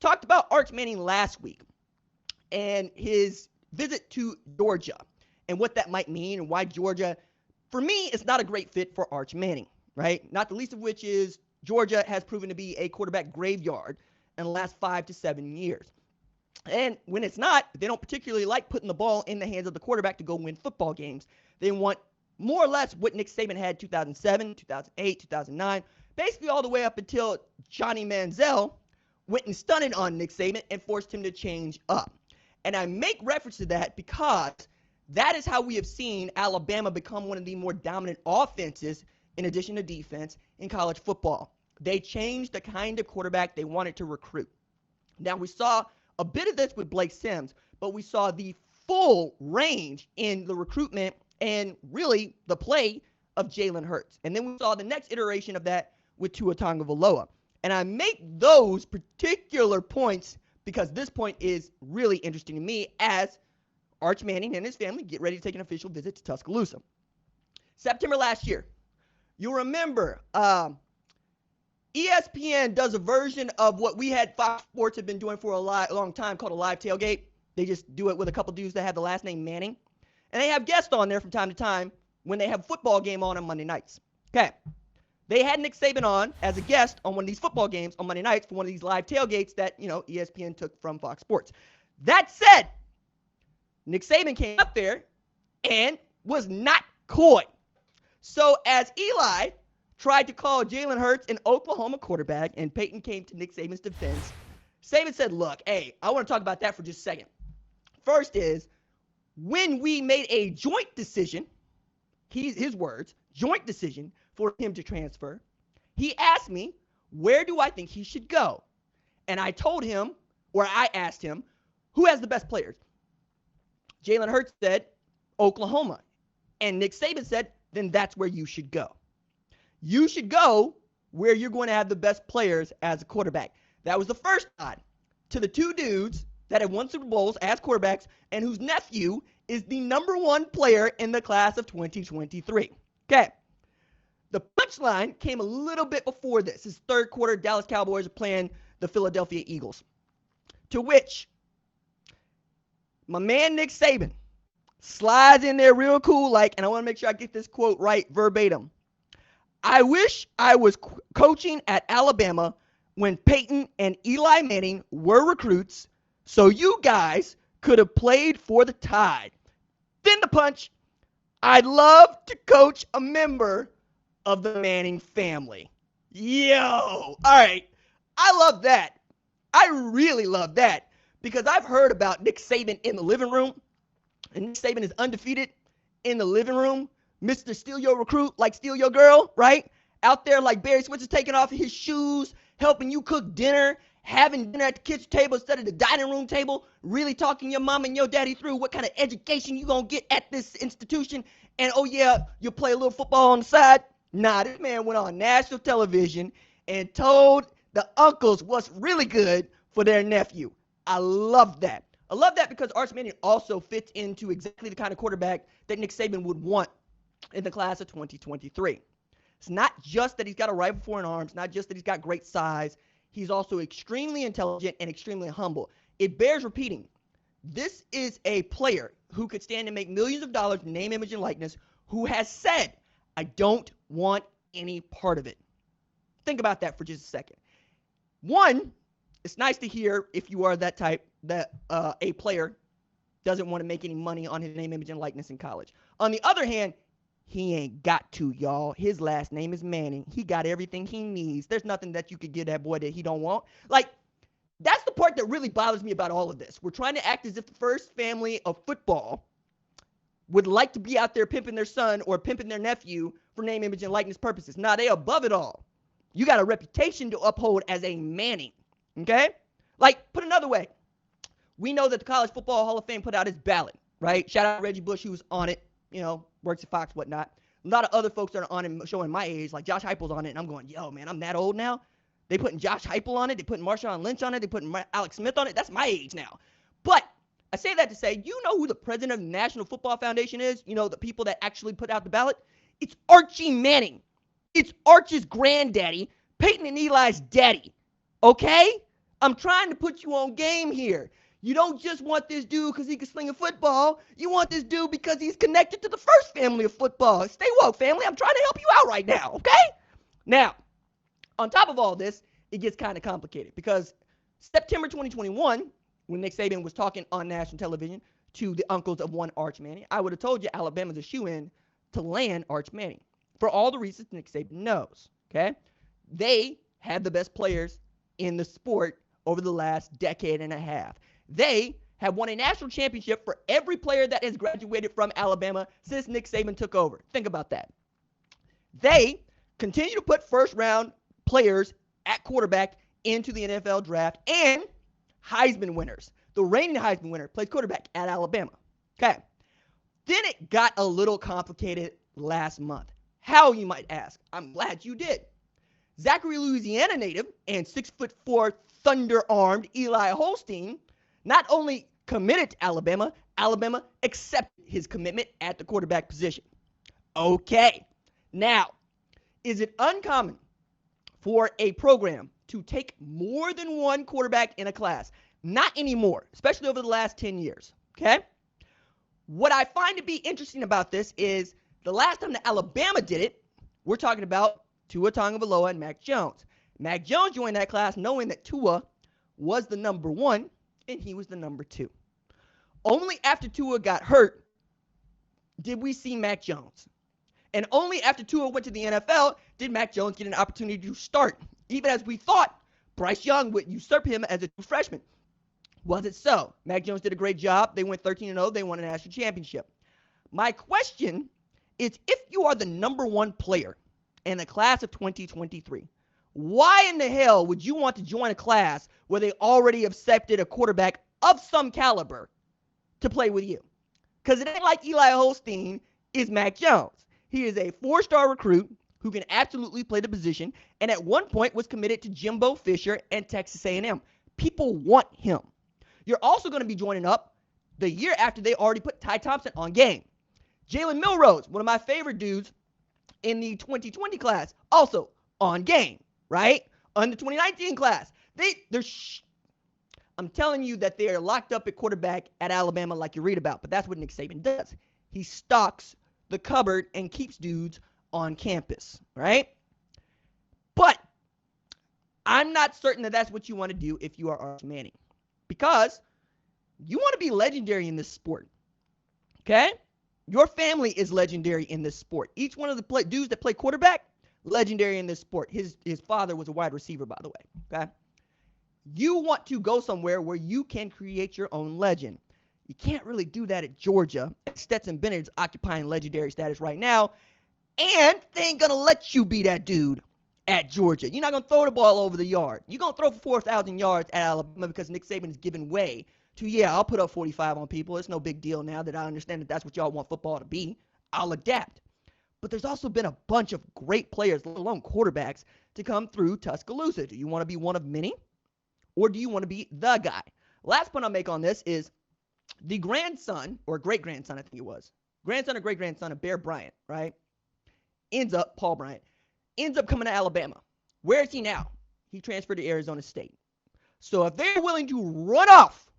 talked about Arch Manning last week and his visit to Georgia and what that might mean and why Georgia, for me, is not a great fit for Arch Manning, right? Not the least of which is Georgia has proven to be a quarterback graveyard in the last 5 to 7 years. And when it's not, they don't particularly like putting the ball in the hands of the quarterback to go win football games. They want more or less what Nick Saban had 2007, 2008, 2009, basically all the way up until Johnny Manziel went and stunted on Nick Saban and forced him to change up. And I make reference to that because that is how we have seen Alabama become one of the more dominant offenses in addition to defense in college football. They changed the kind of quarterback they wanted to recruit. Now, we saw a bit of this with Blake Sims, but we saw the full range in the recruitment and really the play of Jalen Hurts. And then we saw the next iteration of that with Tua Tagovailoa. And I make those particular points because this point is really interesting to me as Arch Manning and his family get ready to take an official visit to Tuscaloosa. September last year, you'll remember ESPN does a version of what we had Fox Sports have been doing for a long time called a live tailgate. They just do it with a couple dudes that have the last name Manning. And they have guests on there from time to time when they have a football game on Monday nights. Okay. They had Nick Saban on as a guest on one of these football games on Monday nights for one of these live tailgates that, ESPN took from Fox Sports. That said, Nick Saban came up there and was not coy. So as Eli tried to call Jalen Hurts an Oklahoma quarterback and Peyton came to Nick Saban's defense, Saban said, look, hey, I want to talk about that for just a second. First is, when we made a joint decision, his words, joint decision for him to transfer, he asked me, where do I think he should go? And I asked him, who has the best players? Jalen Hurts said, Oklahoma. And Nick Saban said, then that's where you should go. You should go where you're going to have the best players as a quarterback. That was the first nod to the two dudes that have won Super Bowls as quarterbacks and whose nephew is the number one player in the class of 2023. Okay. The punchline came a little bit before this. This third quarter, Dallas Cowboys are playing the Philadelphia Eagles. To which my man Nick Saban slides in there real cool, and I want to make sure I get this quote right verbatim. I wish I was coaching at Alabama when Peyton and Eli Manning were recruits, so you guys could have played for the Tide. Then the punch, I'd love to coach a member of the Manning family. Yo, all right. I love that. I really love that because I've heard about Nick Saban in the living room, and Nick Saban is undefeated in the living room. Mr. Steal Your Recruit, Steal Your Girl, right? Out there like Barry Switzer taking off his shoes, helping you cook dinner, having dinner at the kitchen table instead of the dining room table, really talking your mom and your daddy through what kind of education you going to get at this institution. And, oh, yeah, you'll play a little football on the side. Nah, this man went on national television and told the uncles what's really good for their nephew. I love that. I love that because Arch Manning also fits into exactly the kind of quarterback that Nick Saban would want in the class of 2023. It's not just that he's got a rifle for an arm. It's not just that he's got great size. He's also extremely intelligent and extremely humble. It bears repeating. This is a player who could stand and make millions of dollars in name, image, and likeness, who has said, I don't want any part of it. Think about that for just a second. One, it's nice to hear if you are that type that a player doesn't want to make any money on his name, image, and likeness in college. On the other hand, he ain't got to, y'all. His last name is Manning. He got everything he needs. There's nothing that you could give that boy that he don't want. That's the part that really bothers me about all of this. We're trying to act as if the first family of football would like to be out there pimping their son or pimping their nephew for name, image, and likeness purposes. Nah, they above it all. You got a reputation to uphold as a Manning, okay? Put another way, we know that the College Football Hall of Fame put out its ballot, right? Shout out Reggie Bush, who's on it, works at Fox, whatnot. A lot of other folks that are on it showing my age, like Josh Heupel's on it, and I'm going, yo, man, I'm that old now? They putting Josh Heupel on it. They putting Marshawn Lynch on it. They putting Alex Smith on it. That's my age now. But I say that to say, you know who the president of the National Football Foundation is? The people that actually put out the ballot? It's Archie Manning. It's Arch's granddaddy, Peyton and Eli's daddy. Okay? I'm trying to put you on game here. You don't just want this dude because he can sling a football. You want this dude because he's connected to the first family of football. Stay woke, family. I'm trying to help you out right now, okay? Now, on top of all this, it gets kind of complicated because September 2021, when Nick Saban was talking on national television to the uncles of one Arch Manning, I would have told you Alabama's a shoo-in to land Arch Manning for all the reasons Nick Saban knows, okay? They have the best players in the sport over the last decade and a half. They have won a national championship for every player that has graduated from Alabama since Nick Saban took over. Think about that. They continue to put first-round players at quarterback into the NFL draft, and Heisman winners. The reigning Heisman winner plays quarterback at Alabama. Okay. Then it got a little complicated last month. How, you might ask? I'm glad you did. Zachary, Louisiana native and 6'4" thunder-armed Eli Holstein not only committed to Alabama, Alabama accepted his commitment at the quarterback position. Okay. Now, is it uncommon for a program to take more than one quarterback in a class? Not anymore, especially over the last 10 years, okay? What I find to be interesting about this is the last time that Alabama did it, we're talking about Tua Tagovailoa and Mac Jones. Mac Jones joined that class knowing that Tua was the number one and he was the number two. Only after Tua got hurt did we see Mac Jones. And only after Tua went to the NFL did Mac Jones get an opportunity to start, even as we thought Bryce Young would usurp him as a freshman. Was it so? Mac Jones did a great job. They went 13-0. They won a national championship. My question is, if you are the number one player in the class of 2023, why in the hell would you want to join a class where they already accepted a quarterback of some caliber to play with you? Because it ain't like Eli Holstein is Mac Jones. He is a 4-star recruit who can absolutely play the position, and at one point was committed to Jimbo Fisher and Texas A&M. People want him. You're also going to be joining up the year after they already put Ty Thompson on game. Jalen Milrose, one of my favorite dudes in the 2020 class, also on game, right? On the 2019 class. I'm telling you that they are locked up at quarterback at Alabama like you read about, but that's what Nick Saban does. He stocks the cupboard and keeps dudes on campus, right? But I'm not certain that that's what you want to do if you are Arch Manning, because you want to be legendary in this sport, okay? Your family is legendary in this sport. Each one of the dudes that play quarterback, legendary in this sport. His father was a wide receiver, by the way, okay? You want to go somewhere where you can create your own legend. You can't really do that at Georgia. Stetson Bennett's occupying legendary status right now, and they ain't going to let you be that dude at Georgia. You're not going to throw the ball over the yard. You're going to throw for 4,000 yards at Alabama because Nick Saban is giving way to, yeah, I'll put up 45 on people. It's no big deal now that I understand that that's what y'all want football to be. I'll adapt. But there's also been a bunch of great players, let alone quarterbacks, to come through Tuscaloosa. Do you want to be one of many, or do you want to be the guy? Last point I'll make on this is the grandson, or great-grandson, I think it was, grandson or great-grandson of Bear Bryant, right? Paul Bryant, ends up coming to Alabama. Where is he now? He transferred to Arizona State. So if they're willing to run off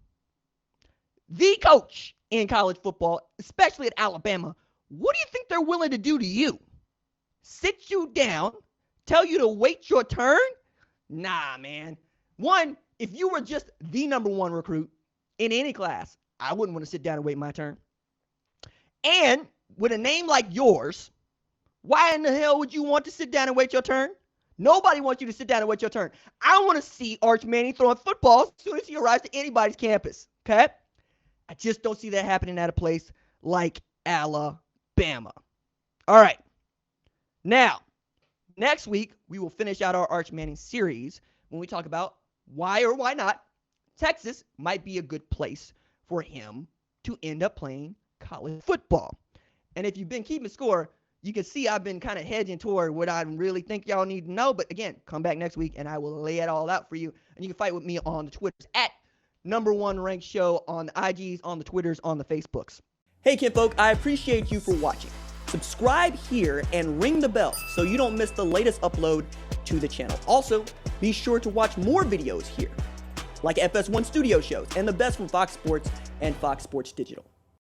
the coach in college football, especially at Alabama, what do you think they're willing to do to you? Sit you down, tell you to wait your turn? Nah, man. One, if you were just the number one recruit in any class, I wouldn't want to sit down and wait my turn. And with a name like yours, why in the hell would you want to sit down and wait your turn? Nobody wants you to sit down and wait your turn. I want to see Arch Manning throwing footballs as soon as he arrives to anybody's campus, okay? I just don't see that happening at a place like Alabama. All right. Now, next week, we will finish out our Arch Manning series when we talk about why or why not Texas might be a good place for him to end up playing college football. And if you've been keeping score, you can see I've been kind of hedging toward what I really think y'all need to know. But again, come back next week and I will lay it all out for you. And you can fight with me on the Twitters at #1 Ranked Show, on the IGs, on the Twitters, on the Facebooks. Hey, kinfolk, I appreciate you for watching. Subscribe here and ring the bell so you don't miss the latest upload to the channel. Also, be sure to watch more videos here. like FS1 Studio Shows, and the best from Fox Sports and Fox Sports Digital.